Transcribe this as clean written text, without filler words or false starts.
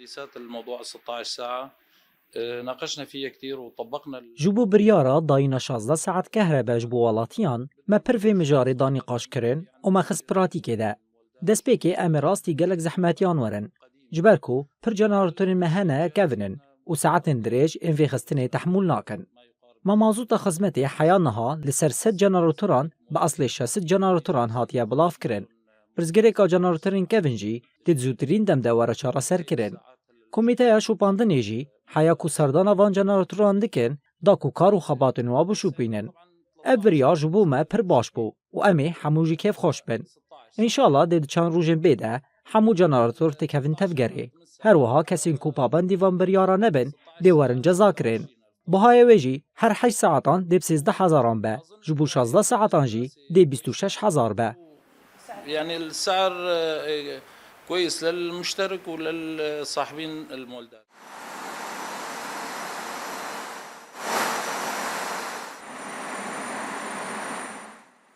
تحديثات الموضوع 16 ساعة ناقشنا فيها كثير وطبقنا جبو بريارة داينا 16 ساعت كهرباء جبو والاتيان ما پرفي مجاري دا نقاش کرن وما خس براتيكي دا دست بيكي امي راستي گلک زحماتيان ورن جبالكو پر جنراتورين مهنة كافنن و ساعتن دريج ان في خستنه تحمل ناكن ما مازوتا خزمتي حيانها لسر 6 جنراتوران بأصل 6 جنراتوران هاتيا بلاف کرن برزگريكا جنراتورين كافنجي دید زودترين دم داورا چارا سر کرن کمیته شوپاندنی جی حیا کو سردانا وان جنراتوران دکن دا کو کارو خباتن وابو شوپینن ابریا جبو ما پر باش بو و امی حموجی کیف خوش بن انشالله دید چند روزن بیده حمو جنراتور تکفین تفگری هر وها کسین کو پابندی وان بریارا نبن دیورن جزا کرن بهای ویجی هر 8 ساعتان دib 13000 به جبو 16 ساعتان جی دib 26000 به يعني السعر كويس للمشترك وللصاحبين المولدات.